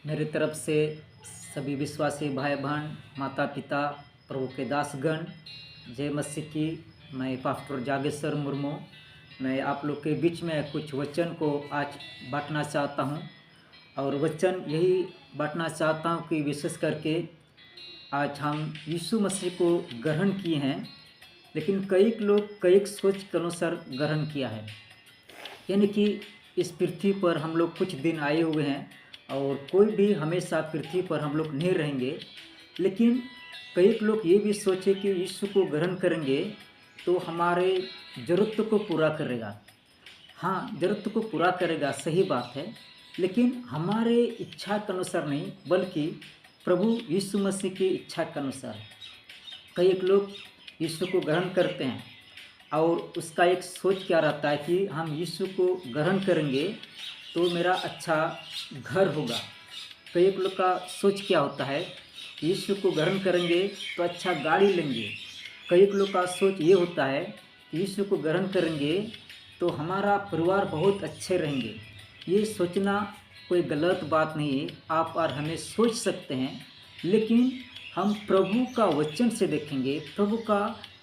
मेरी तरफ से सभी विश्वासी भाई बहन, माता पिता, प्रभु के दासगण, जय मसीह की। मैं पास्टर जागेश्वर मुर्मू। मैं आप लोग के बीच में कुछ वचन को आज बांटना चाहता हूं, और वचन यही बांटना चाहता हूं कि विशेष करके आज हम यीशु मसीह को ग्रहण किए हैं, लेकिन कई लोग कई सोच के अनुसार ग्रहण किया है। यानी कि इस पृथ्वी पर हम लोग कुछ दिन आए हुए हैं, और कोई भी हमेशा पृथ्वी पर हम लोग नहीं रहेंगे। लेकिन कई लोग ये भी सोचे कि यीशु को ग्रहण करेंगे तो हमारे ज़रूरत को पूरा करेगा। हाँ, ज़रूरत को पूरा करेगा, सही बात है, लेकिन हमारे इच्छा के अनुसार नहीं, बल्कि प्रभु यीशु मसीह की इच्छा के अनुसार। कई लोग यीशु को ग्रहण करते हैं और उसका एक सोच क्या रहता है कि हम यीशु को ग्रहण करेंगे तो मेरा अच्छा घर होगा। कई लोग का सोच क्या होता है, यीशु को ग्रहण करेंगे तो अच्छा गाड़ी लेंगे। कई लोग का सोच ये होता है कि यीशु को ग्रहण करेंगे तो हमारा परिवार बहुत अच्छे रहेंगे। ये सोचना कोई गलत बात नहीं है, आप और हमें सोच सकते हैं, लेकिन हम प्रभु का वचन से देखेंगे, प्रभु का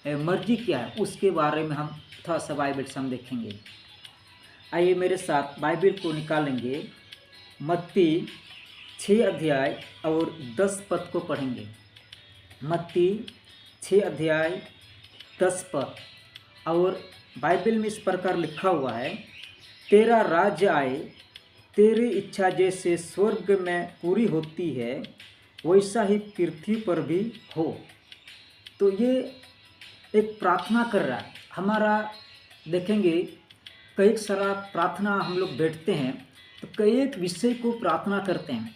मर्जी क्या है उसके बारे में हम थोड़ा सा बाइबल से हम देखेंगे। आइए मेरे साथ बाइबल को निकालेंगे, मत्ती 6 अध्याय और 10 पद को पढ़ेंगे। मत्ती 6 अध्याय 10 पद, और बाइबल में इस प्रकार लिखा हुआ है, तेरा राज्य आए, तेरी इच्छा जैसे स्वर्ग में पूरी होती है वैसा ही पृथ्वी पर भी हो। तो ये एक प्रार्थना कर रहा है। हमारा देखेंगे कई सारा प्रार्थना हम लोग बैठते हैं तो कई एक विषय को प्रार्थना करते हैं,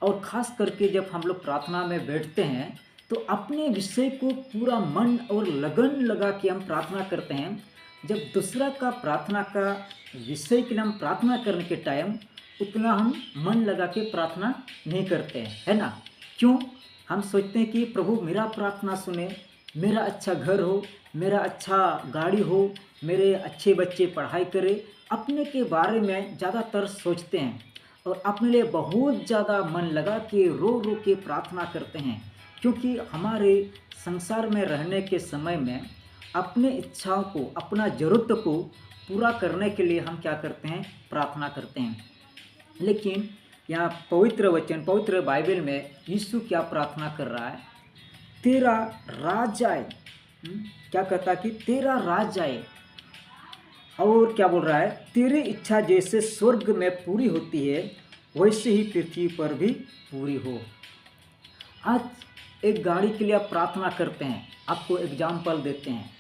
और ख़ास करके जब हम लोग प्रार्थना में बैठते हैं तो अपने विषय को पूरा मन और लगन लगा के हम प्रार्थना करते हैं। जब दूसरा का प्रार्थना का विषय के लिए हम प्रार्थना करने के टाइम उतना हम मन लगा के प्रार्थना नहीं करते हैं, है ना? क्यों? हम सोचते हैं कि प्रभु मेरा प्रार्थना सुने, मेरा अच्छा घर हो, मेरा अच्छा गाड़ी हो, मेरे अच्छे बच्चे पढ़ाई करें। अपने के बारे में ज़्यादातर सोचते हैं और अपने लिए बहुत ज़्यादा मन लगा के रो रो के प्रार्थना करते हैं, क्योंकि हमारे संसार में रहने के समय में अपने इच्छाओं को, अपना ज़रूरत को पूरा करने के लिए हम क्या करते हैं? प्रार्थना करते हैं। लेकिन यहाँ पवित्र वचन, पवित्र बाइबल में यीशु क्या प्रार्थना कर रहा है? तेरा राज्य आए। क्या कहता है कि तेरा राज्य आए, और क्या बोल रहा है? तेरी इच्छा जैसे स्वर्ग में पूरी होती है वैसे ही पृथ्वी पर भी पूरी हो। आज एक गाड़ी के लिए आप प्रार्थना करते हैं, आपको एग्जाम्पल देते हैं।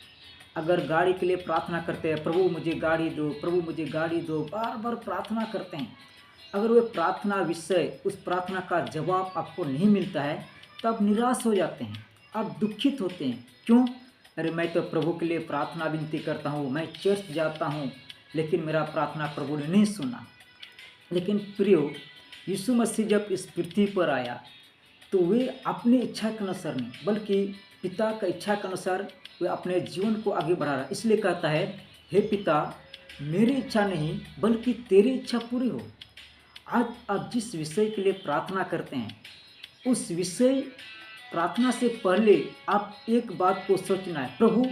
अगर गाड़ी के लिए प्रार्थना करते हैं, प्रभु मुझे गाड़ी दो, प्रभु मुझे गाड़ी दो, बार बार प्रार्थना करते हैं। अगर वह प्रार्थना विषय, उस प्रार्थना का जवाब आपको नहीं मिलता है तो आप निराश हो जाते हैं, आप दुखित होते हैं। क्यों? अरे मैं तो प्रभु के लिए प्रार्थना विनती करता हूँ, मैं चर्च जाता हूँ, लेकिन मेरा प्रार्थना प्रभु ने नहीं सुना। लेकिन प्रियो, यीशु मसीह जब इस पृथ्वी पर आया तो वे अपनी इच्छा के अनुसार नहीं, बल्कि पिता का इच्छा के अनुसार वे अपने जीवन को आगे बढ़ा रहा। इसलिए कहता है, हे पिता, मेरी इच्छा नहीं बल्कि तेरी इच्छा पूरी हो। आज आप जिस विषय के लिए प्रार्थना करते हैं, उस विषय प्रार्थना से पहले आप एक बात को सोचना है, प्रभु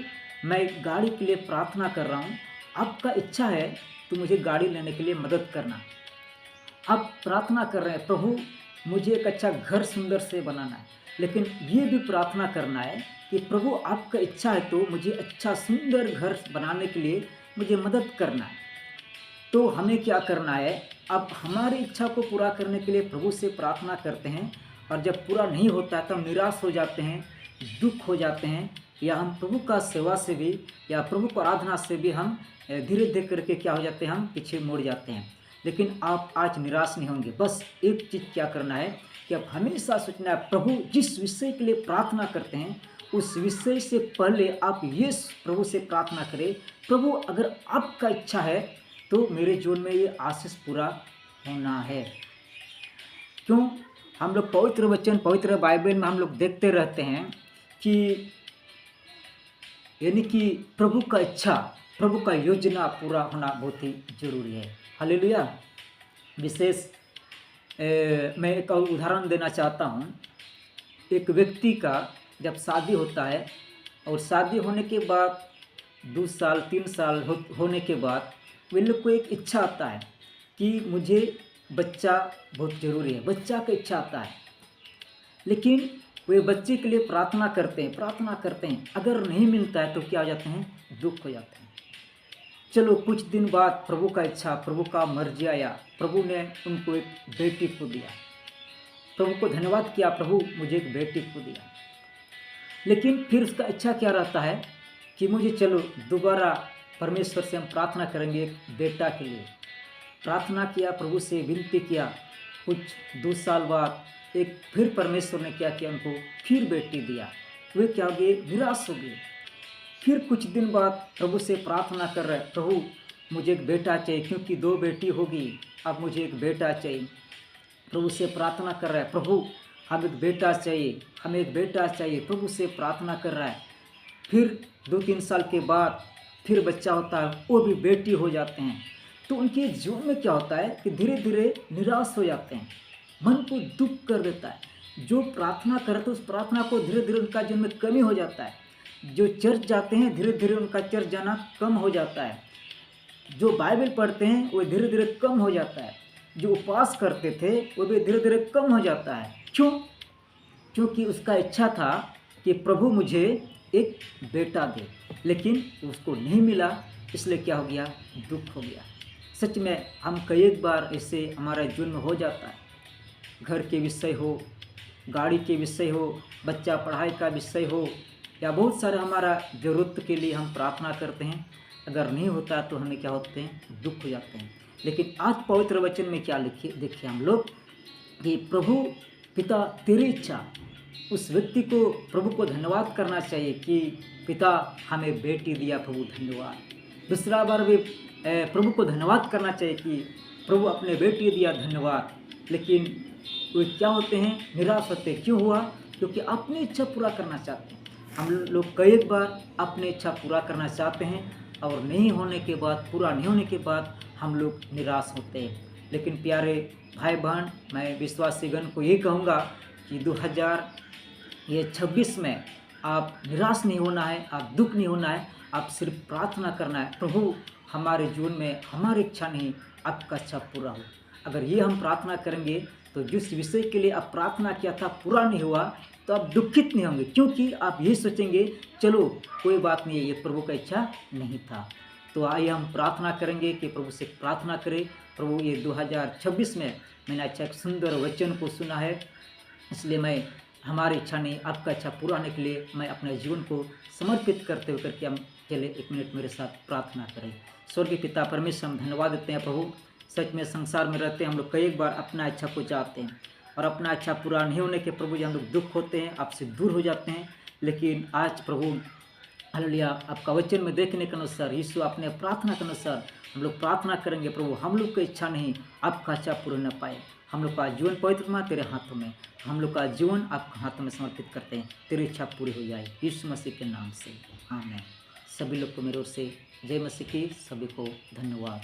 मैं गाड़ी के लिए प्रार्थना कर रहा हूँ, आपका इच्छा है तो मुझे गाड़ी लेने के लिए मदद करना। आप प्रार्थना कर रहे हैं, प्रभु मुझे एक अच्छा घर सुंदर से बनाना है, लेकिन ये भी प्रार्थना करना है कि प्रभु आपका इच्छा है तो मुझे अच्छा सुंदर घर बनाने के लिए मुझे मदद करना है। तो हमें क्या करना है? अब हमारी इच्छा को पूरा करने के लिए प्रभु से प्रार्थना करते हैं, और जब पूरा नहीं होता है तो हम निराश हो जाते हैं, दुख हो जाते हैं, या हम प्रभु का सेवा से भी या प्रभु को आराधना से भी हम धीरे धीरे करके क्या हो जाते हैं? हम पीछे मुड़ जाते हैं। लेकिन आप आज निराश नहीं होंगे। बस एक चीज़ क्या करना है कि आप हमेशा सोचना है, प्रभु जिस विषय के लिए प्रार्थना करते हैं उस विषय से पहले आप ये प्रभु से प्रार्थना करें, प्रभु अगर आपका इच्छा है तो मेरे जीवन में ये आशीष पूरा होना है। क्यों? हम लोग पवित्र वचन, पवित्र बाइबल में हम लोग देखते रहते हैं कि यानी कि प्रभु का इच्छा, प्रभु का योजना पूरा होना बहुत ही जरूरी है। हालेलुया। विशेष मैं एक और उदाहरण देना चाहता हूँ। एक व्यक्ति का जब शादी होता है और शादी होने के बाद 2 साल 3 साल होने के बाद वे लोग को एक इच्छा आता है कि मुझे बच्चा बहुत ज़रूरी है, बच्चा का इच्छा आता है। लेकिन वे बच्चे के लिए प्रार्थना करते हैं, अगर नहीं मिलता है तो क्या हो जाते हैं, दुख हो जाते हैं। चलो कुछ दिन बाद प्रभु का इच्छा, प्रभु का मर्जी आया, प्रभु ने उनको एक बेटी को दिया। प्रभु को धन्यवाद किया, प्रभु मुझे एक बेटी को दिया। लेकिन फिर उसका इच्छा क्या रहता है कि मुझे चलो दोबारा परमेश्वर से हम प्रार्थना करेंगे एक बेटा के लिए। प्रार्थना किया, प्रभु से विनती किया। कुछ 2 साल बाद एक फिर परमेश्वर ने क्या किया, उनको फिर बेटी दिया। वे क्या हो गए, निराश हो गए। फिर कुछ दिन बाद प्रभु से प्रार्थना कर रहे, प्रभु मुझे एक बेटा चाहिए, क्योंकि 2 बेटी होगी, अब मुझे एक बेटा चाहिए। प्रभु से प्रार्थना कर रहा है, प्रभु हमें एक बेटा चाहिए, हमें एक बेटा चाहिए। प्रभु से प्रार्थना कर रहा है। फिर 2-3 साल के बाद फिर बच्चा होता है, वो भी बेटी हो जाते हैं। तो उनके जीवन में क्या होता है कि धीरे धीरे निराश हो जाते हैं, मन को दुख कर देता है। जो प्रार्थना करते उस प्रार्थना को धीरे धीरे उनका जीवन में कमी हो जाता है। जो चर्च जाते हैं धीरे धीरे उनका चर्च जाना कम हो जाता है। जो बाइबल पढ़ते हैं वो धीरे धीरे कम हो जाता है। जो उपवास करते थे वो भी धीरे धीरे कम हो जाता है। क्यों? क्योंकि उसका इच्छा था कि प्रभु मुझे एक बेटा दे, लेकिन उसको नहीं मिला, इसलिए क्या हो गया, दुख हो गया। सच में हम कई बार ऐसे हमारे जीवन में हो जाता है। घर के विषय हो, गाड़ी के विषय हो, बच्चा पढ़ाई का विषय हो, या बहुत सारे हमारा ज़रूरत के लिए हम प्रार्थना करते हैं, अगर नहीं होता तो हमें क्या होते हैं, दुख हो जाते हैं। लेकिन आज पवित्र वचन में क्या देखिए हम लोग कि प्रभु पिता तेरी इच्छा, उस व्यक्ति को प्रभु को धन्यवाद करना चाहिए कि पिता हमें बेटी दिया, प्रभु धन्यवाद। दूसरा बार भी प्रभु को धन्यवाद करना चाहिए कि प्रभु अपने बेटी दिया, धन्यवाद। लेकिन वे क्या होते हैं, निराश होते हैं। क्यों हुआ? क्योंकि अपनी इच्छा पूरा करना चाहते हैं। हम लोग कई बार अपनी इच्छा पूरा करना चाहते हैं और नहीं होने के बाद, पूरा नहीं होने के बाद हम लोग निराश होते हैं। लेकिन प्यारे भाई बहन, मैं विश्वासीगण को ये कहूँगा कि 2026 में आप निराश नहीं होना है, आप दुख नहीं होना है, आप सिर्फ प्रार्थना करना है, प्रभु हमारे जीवन में हमारी इच्छा नहीं, आपका इच्छा पूरा हो। अगर ये हम प्रार्थना करेंगे तो जिस विषय के लिए आप प्रार्थना किया था पूरा नहीं हुआ तो आप दुखित नहीं होंगे, क्योंकि आप ये सोचेंगे चलो कोई बात नहीं है, ये प्रभु का इच्छा नहीं था। तो आइए हम प्रार्थना करेंगे कि प्रभु से प्रार्थना करें, प्रभु ये 2026 में मैंने अच्छा एक सुंदर वचन को सुना है, इसलिए मैं हमारी इच्छा नहीं, आपका इच्छा पूरा होने के लिए मैं अपने जीवन को समर्पित करते हुए करके हम चले 1 मिनट मेरे साथ प्रार्थना करें। स्वर्गीय पिता परमेश्वर, हम धन्यवाद देते हैं प्रभु। सच में संसार में रहते हैं हम लोग कई बार अपना इच्छा को चाहते हैं और अपना इच्छा पूरा नहीं होने के प्रभु जी हम लोग दुख होते हैं, आपसे दूर हो जाते हैं। लेकिन आज प्रभु हालेलुया, आपका वचन में देखने के अनुसार, यीशु अपने प्रार्थना के अनुसार हम लोग प्रार्थना करेंगे प्रभु, हम लोग की इच्छा नहीं, आपका इच्छा पूरा न पाए। हम लोग का जीवन पवित्र माँ तेरे हाथों में, हम लोग का जीवन आपके हाथों में समर्पित करते हैं, तेरी इच्छा पूरी हो जाए यीशु मसीह के नाम से, आमीन। सभी लोग को मेरे ओर से जय मसीह की, सभी को धन्यवाद।